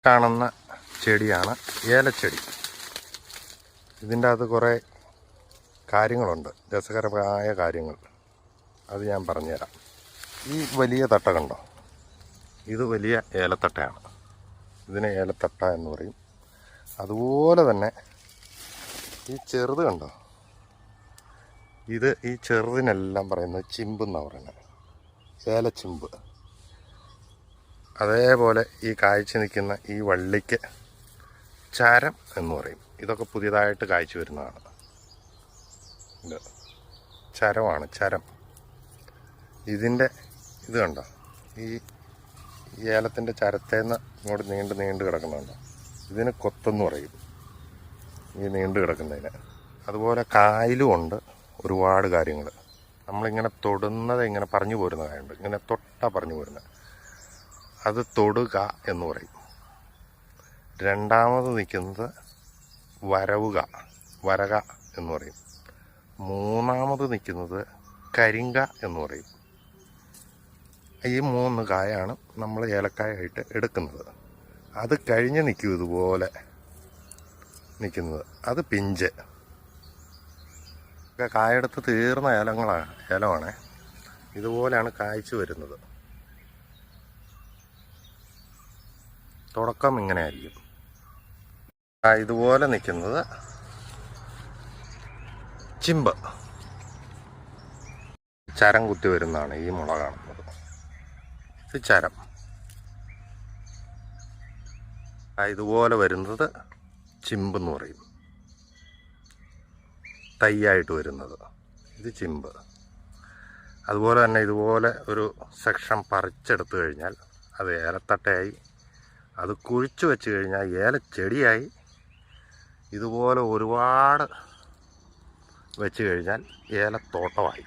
കാണുന്ന ചെടിയാണ് ഏലച്ചെടി. ഇതിൻ്റെ അകത്ത് കുറേ കാര്യങ്ങളുണ്ട്, രസകരമായ കാര്യങ്ങൾ. അത് ഞാൻ പറഞ്ഞുതരാം. ഈ വലിയ തട്ട കണ്ടോ, ഇത് വലിയ ഏലത്തട്ടയാണ്. ഇതിനെ ഏലത്തട്ട എന്ന് പറയും. അതുപോലെ തന്നെ ഈ ചെറുത് കണ്ടോ, ഈ ചെറുതിനെല്ലാം പറയുന്നത് ചിമ്പ് എന്നാണ് പറയുന്നത്, ഏലച്ചിമ്പ്. അതേപോലെ ഈ കായ്ച്ചു നിൽക്കുന്ന ഈ വള്ളിക്ക് ചരം എന്ന് പറയും. ഇതൊക്കെ പുതിയതായിട്ട് കായ്ച്ചു വരുന്നതാണ്. ഇത് ചരമാണ്, ചരം. ഇതിൻ്റെ ഇത് കണ്ടോ, ഈ ഏലത്തിൻ്റെ ചരത്തേന്ന് ഇങ്ങോട്ട് നീണ്ട് കിടക്കുന്നുണ്ടോ, ഇതിന് കൊത്തെന്ന് പറയും, ഈ നീണ്ട് കിടക്കുന്നതിന്. അതുപോലെ കായലും ഉണ്ട് ഒരുപാട് കാര്യങ്ങൾ. നമ്മളിങ്ങനെ തൊടുന്നത് ഇങ്ങനെ പറഞ്ഞു പോരുന്ന കാര്യമുണ്ട്, ഇങ്ങനെ തൊട്ടാ പറഞ്ഞു പോരുന്നത്, അത് തൊടുക എന്ന് പറയും. രണ്ടാമത് നിൽക്കുന്നത് വരക എന്ന് പറയും. മൂന്നാമത് നിൽക്കുന്നത് കരിങ്ക എന്ന് പറയും. ഈ 3 കായാണ് നമ്മൾ ഏലക്കായായിട്ട് എടുക്കുന്നത്. അത് കഴിഞ്ഞ് നിൽക്കും ഇതുപോലെ നിൽക്കുന്നത്, അത് പിഞ്ച്. കായെടുത്ത് തീർന്ന ഏലമാണ്. ഇതുപോലെയാണ് കായ്ച്ചു വരുന്നത്. തുടക്കം ഇങ്ങനെ ആയിരിക്കും. ഇതുപോലെ നിൽക്കുന്നത് ചിമ്പ്, ചരം കുത്തി വരുന്നതാണ് ഈ മുള കാണുന്നത്. ഇത് ചരം. ഇതുപോലെ വരുന്നത് ചിമ്പെന്ന് പറയും, തൈയായിട്ട് വരുന്നത്. ഇത് ചിമ്പ്. അതുപോലെ തന്നെ ഇതുപോലെ ഒരു സെക്ഷൻ പറിച്ചെടുത്തു കഴിഞ്ഞാൽ അത് ഏലത്തട്ടയായി. അത് കുഴിച്ചു വെച്ച് കഴിഞ്ഞാൽ ഏലച്ചെടിയായി. ഇതുപോലെ ഒരുപാട് വെച്ച് കഴിഞ്ഞാൽ ഏലത്തോട്ടമായി.